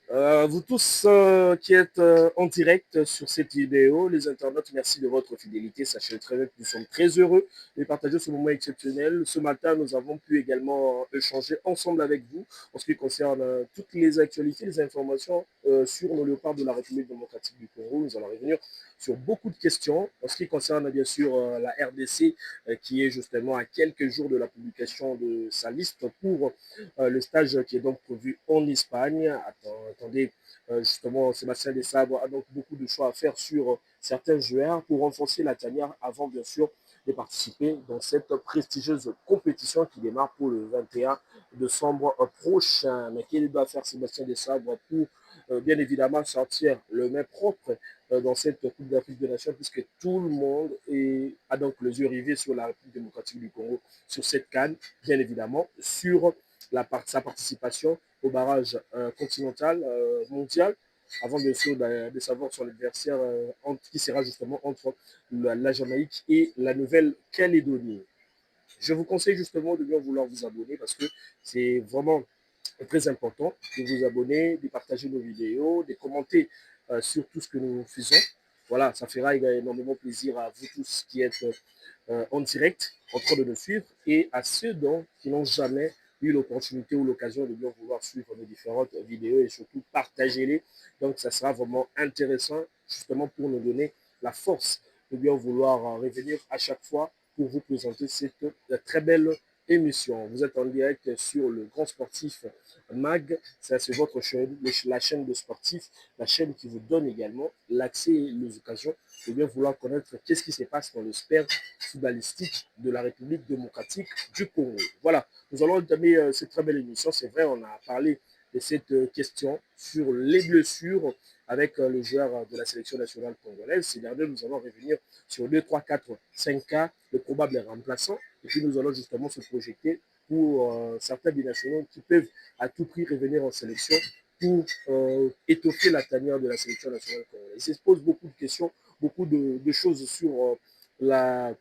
Vous tous qui êtes en direct sur cette vidéo, les internautes, merci de votre fidélité. Sachez très bien que nous sommes très heureux de partager ce moment exceptionnel. Ce matin, nous avons pu également échanger ensemble avec vous en ce qui concerne toutes les actualités, les informations sur le léopard de la République démocratique du Congo. Nous allons revenir sur beaucoup de questions en ce qui concerne bien sûr la RDC qui est justement à quelques jours de la publication de sa liste pour le stage qui est donc prévu en Espagne. Attendez, justement, Sébastien Desabre a donc beaucoup de choix à faire sur certains joueurs pour renforcer la tanière avant, bien sûr, de participer dans cette prestigieuse compétition qui démarre pour le 21 décembre prochain. Mais qu'il doit faire Sébastien Desabre pour, bien évidemment, sortir le main propre dans cette Coupe d'Afrique des Nations, puisque tout le monde a donc les yeux rivés sur la République démocratique du Congo, sur cette canne, bien évidemment, sur sa participation au barrage continental mondial, avant bien sûr de savoir son adversaire qui sera justement entre la Jamaïque et la Nouvelle-Calédonie. Je vous conseille justement de bien vouloir vous abonner parce que c'est vraiment très important de vous abonner, de partager nos vidéos, de commenter sur tout ce que nous faisons. Voilà, ça fera énormément plaisir à vous tous qui êtes en direct, en train de nous suivre, et à ceux donc qui n'ont jamais eu l'opportunité ou l'occasion de bien vouloir suivre nos différentes vidéos et surtout partager-les. Donc, ça sera vraiment intéressant justement pour nous donner la force de bien vouloir revenir à chaque fois pour vous présenter cette très belle émission. Vous êtes en direct sur le Grand Sportif Mag, c'est votre chaîne, la chaîne de sportifs, la chaîne qui vous donne également l'accès et les occasions de bien vouloir connaître qu'est-ce qui se passe dans le sport footballistique de la République démocratique du Congo. Voilà, nous allons entamer cette très belle émission. C'est vrai, on a parlé de cette question sur les blessures avec le joueur de la sélection nationale congolaise. Ces derniers, nous allons revenir sur 2, 3, 4, 5 cas de probables remplaçants. Et puis nous allons justement se projeter pour certains binationaux qui peuvent à tout prix revenir en sélection pour étoffer la tanière de la sélection nationale congolaise. Il se pose beaucoup de questions, beaucoup de choses sur la,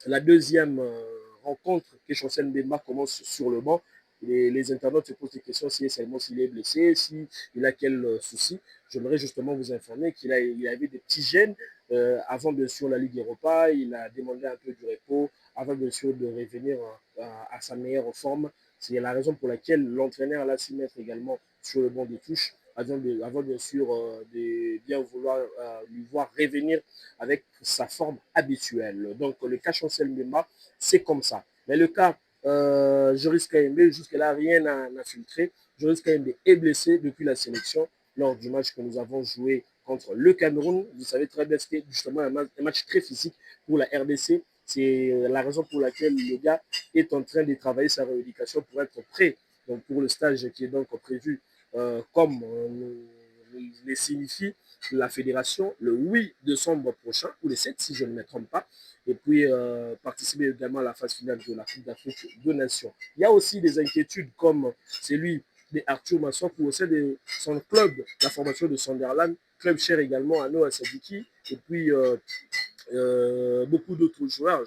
la deuxième rencontre que Chancel Mbemba commence sur le banc. Les internautes se posent des questions si seulement s'il est blessé, s'il a quel souci. J'aimerais justement vous informer il avait des petits gènes avant bien sûr la Ligue Europa. Il a demandé un peu du repos avant bien sûr de revenir à sa meilleure forme. C'est la raison pour laquelle l'entraîneur l'a s'y mettre également sur le banc de touche avant bien sûr de bien vouloir lui voir revenir avec sa forme habituelle. Donc le cas Chancel Mbemba, c'est comme ça. Mais le cas Joris Kaembe, jusque-là, rien n'a filtré. Joris Kaembe est blessé depuis la sélection lors du match que nous avons joué contre le Cameroun. Vous savez très bien, c'était justement un match très physique pour la RDC. C'est la raison pour laquelle le gars est en train de travailler sa rééducation pour être prêt donc pour le stage qui est donc prévu comme les signifie la fédération le 8 décembre prochain, ou le 7 si je ne me trompe pas, et puis participer également à la phase finale de la Coupe d'Afrique de Nations. Il y a aussi des inquiétudes comme celui d'Arthur Massouk au sein de son club, la formation de Sunderland, club cher également à Noah Sadiki, et puis beaucoup d'autres joueurs,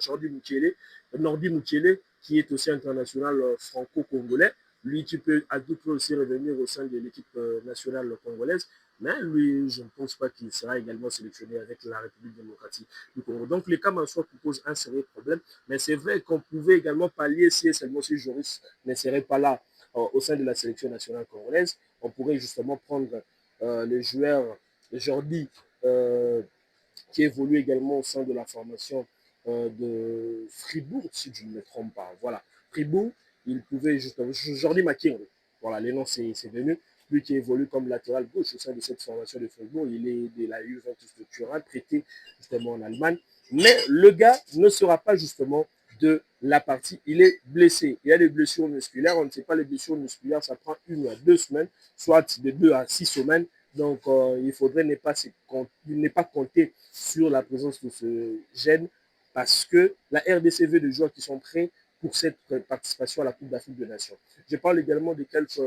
Nordi Mukele, qui est aussi international franco-congolais, lui qui peut à tout près aussi revenir au sein de l'équipe nationale congolaise, mais lui, je ne pense pas qu'il sera également sélectionné avec la République démocratique du Congo. Donc les cas Mansour posent un sérieux problème, mais c'est vrai qu'on pouvait également pallier si seulement si Joris ne serait pas là au sein de la sélection nationale congolaise. On pourrait justement prendre le joueur Jordi qui évolue également au sein de la formation de Fribourg, si je ne me trompe pas. Voilà, Fribourg, il pouvait justement, Jordi Making, voilà, les noms c'est venu, lui qui évolue comme latéral gauche au sein de cette formation de Fribourg, il est de la Juventus de Turin, traité justement en Allemagne, mais le gars ne sera pas justement de la partie, il est blessé, il y a des blessures musculaires, on ne sait pas les blessures musculaires, ça prend 1 à 2 semaines, soit de 2 à 6 semaines, donc, il faudrait ne pas compter sur la présence de ce gène parce que la RDC veut des joueurs qui sont prêts pour cette participation à la Coupe d'Afrique des Nations. Je parle également de quelques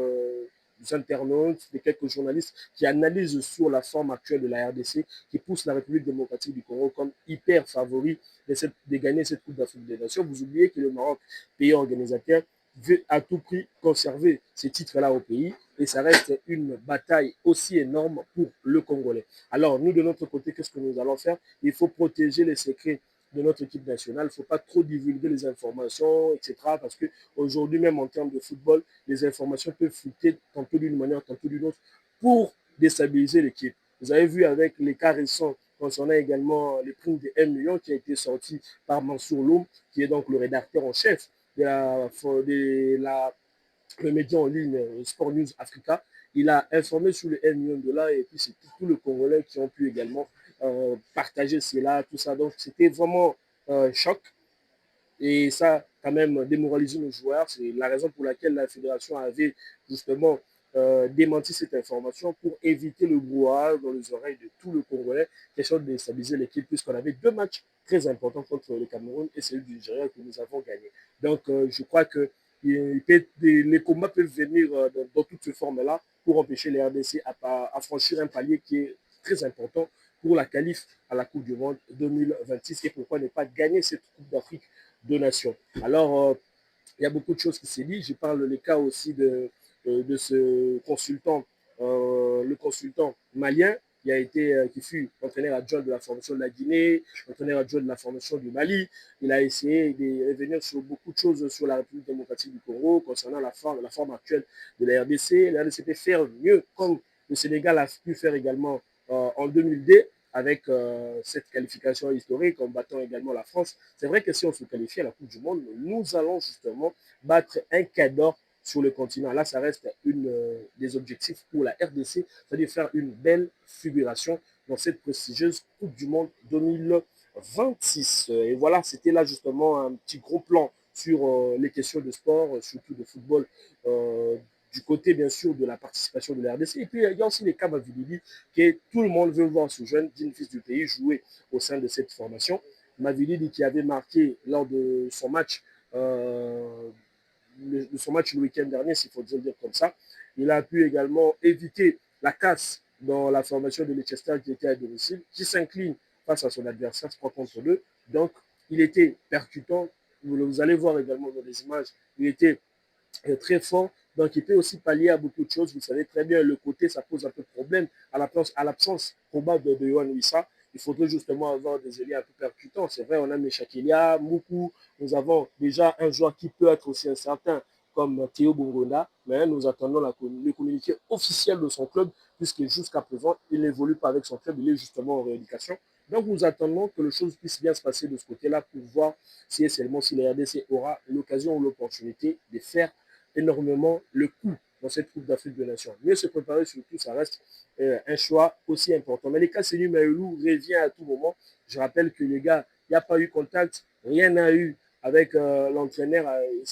internautes, de quelques journalistes qui analysent sur la forme actuelle de la RDC, qui poussent la République démocratique du Congo comme hyper favori de gagner cette Coupe d'Afrique des Nations. Vous oubliez que le Maroc, pays organisateur, veut à tout prix conserver ces titres-là au pays et ça reste une bataille aussi énorme pour le Congolais. Alors, nous, de notre côté, qu'est-ce que nous allons faire? Il faut protéger les secrets de notre équipe nationale. Il ne faut pas trop divulguer les informations, etc. Parce qu'aujourd'hui, même en termes de football, les informations peuvent fuiter tantôt d'une manière, tantôt d'une autre, pour déstabiliser l'équipe. Vous avez vu avec les cas récents concernant également les primes de 1 million qui a été sorti par Mansour Loum, qui est donc le rédacteur en chef de la le média en ligne Sport News Africa. Il a informé sur les 1 million de dollars et puis c'est tous les Congolais qui ont pu également partager cela, tout ça. Donc c'était vraiment choc et ça quand même démoralisé nos joueurs. C'est la raison pour laquelle la fédération avait justement démenti cette information pour éviter le brouhaha dans les oreilles de tout le Congolais, question de déstabiliser l'équipe puisqu'on avait 2 matchs très importants contre le Cameroun et celui du Nigeria que nous avons gagné. Donc je crois que les combats peuvent venir dans toutes ces formes-là pour empêcher les RDC à franchir un palier qui est très important pour la qualif à la Coupe du Monde 2026 et pourquoi ne pas gagner cette Coupe d'Afrique de Nations. Alors, il y a beaucoup de choses qui s'est dit. Je parle le cas aussi de ce consultant, le consultant malien qui fut entraîneur adjoint de la formation de la Guinée, entraîneur adjoint de la formation du Mali. Il a essayé de revenir sur beaucoup de choses sur la République démocratique du Congo concernant la forme actuelle de la RDC. La RDC peut faire mieux comme le Sénégal a pu faire également en 2002 avec cette qualification historique en battant également la France. C'est vrai que si on se qualifie à la Coupe du Monde, nous allons justement battre un cadre sur le continent. Là, ça reste une des objectifs pour la RDC, c'est-à-dire faire une belle figuration dans cette prestigieuse Coupe du Monde 2026. Et voilà, c'était là justement un petit gros plan sur les questions de sport, surtout de football, du côté bien sûr de la participation de la RDC. Et puis il y a aussi les cas Mavididi, que tout le monde veut voir ce jeune digne fils du pays jouer au sein de cette formation. Mavididi qui avait marqué lors de son match le week-end dernier, s'il faut dire comme ça. Il a pu également éviter la casse dans la formation de Leicester qui était à domicile, qui s'incline face à son adversaire 3 contre 2. Donc, il était percutant. Vous allez voir également dans les images, il était très fort. Donc, il peut aussi pallier à beaucoup de choses. Vous savez très bien, le côté, ça pose un peu de problème à l'absence probable de Yohan Wissa. Il faudrait justement avoir des ailiers un peu percutants. C'est vrai, on a Mechakelia, Moukou. Nous avons déjà un joueur qui peut être aussi incertain comme Théo Bongonda, mais nous attendons le communiqué officiel de son club, puisque jusqu'à présent, il n'évolue pas avec son club, il est justement en rééducation. Donc nous attendons que les choses puissent bien se passer de ce côté-là pour voir si seulement si la RDC aura l'occasion ou l'opportunité de faire énormément le coup dans cette Coupe d'Afrique des Nations. Mieux se préparer surtout, ça reste un choix aussi important. Mais les cas Senu Maïlou revient à tout moment. Je rappelle que les gars, il n'y a pas eu contact, rien n'a eu avec l'entraîneur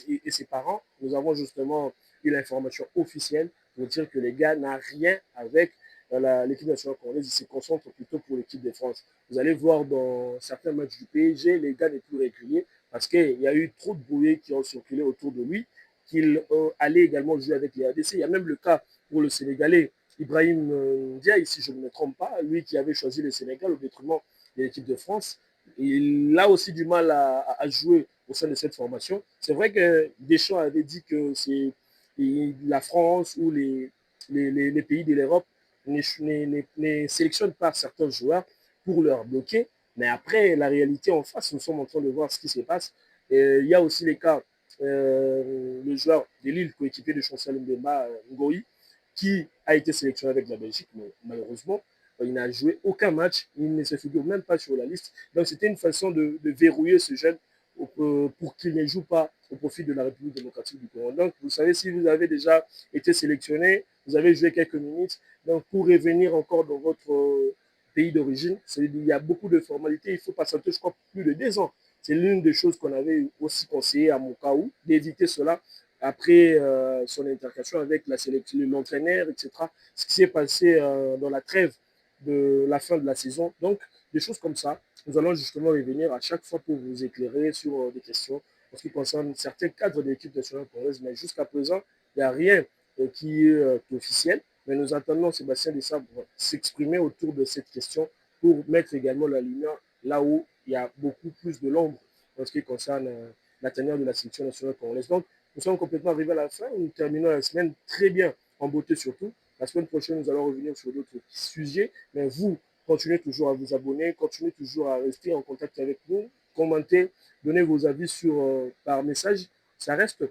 et ses parents. Nous avons justement eu l'information officielle pour dire que les gars n'ont rien avec l'équipe nationale congolaise. Ils se concentrent plutôt pour l'équipe de France. Vous allez voir dans certains matchs du PSG, les gars n'est plus réguliers parce qu'il y a eu trop de brouillés qui ont circulé autour de lui qu'il allait également jouer avec les RDC. Il y a même le cas pour le Sénégalais Ibrahim Ndiaye, si je ne me trompe pas, lui qui avait choisi le Sénégal au détriment de l'équipe de France. Il a aussi du mal à jouer au sein de cette formation. C'est vrai que Deschamps avait dit que c'est la France ou les pays de l'Europe ne sélectionnent pas certains joueurs pour leur bloquer. Mais après, la réalité en face, nous sommes en train de voir ce qui se passe. Il y a aussi les cas le joueur de Lille, coéquipier de Chancel Mbemba Ngoï, qui a été sélectionné avec la Belgique, mais malheureusement, il n'a joué aucun match, il ne se figure même pas sur la liste. Donc c'était une façon de verrouiller ce jeune pour qu'il ne joue pas au profit de la République démocratique du Congo. Donc vous savez, si vous avez déjà été sélectionné, vous avez joué quelques minutes, donc pour revenir encore dans votre pays d'origine, il y a beaucoup de formalités, il faut patienter, je crois, plus de 2 ans. C'est l'une des choses qu'on avait aussi conseillé à Mokaou, d'éviter cela après son intercation avec la sélection, l'entraîneur, etc. Ce qui s'est passé dans la trêve de la fin de la saison. Donc, des choses comme ça, nous allons justement revenir à chaque fois pour vous éclairer sur des questions en ce qui concerne certains cadres de l'équipe nationale congolaise. Mais jusqu'à présent, il n'y a rien qui est officiel. Mais nous attendons Sébastien Desabre s'exprimer autour de cette question pour mettre également la lumière là où il y a beaucoup plus de l'ombre en ce qui concerne la teneur de la sélection nationale congolaise. Donc, nous sommes complètement arrivés à la fin. Nous terminons la semaine très bien en beauté surtout. La semaine prochaine, nous allons revenir sur d'autres sujets, mais vous, continuez toujours à vous abonner, continuez toujours à rester en contact avec nous, commentez, donnez vos avis par message. Ça reste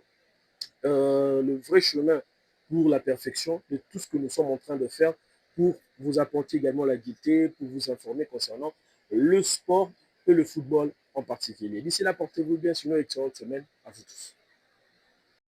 le vrai chemin pour la perfection de tout ce que nous sommes en train de faire pour vous apporter également la gaieté, pour vous informer concernant le sport et le football en particulier. D'ici là, portez-vous bien, sinon excellente semaine à vous tous.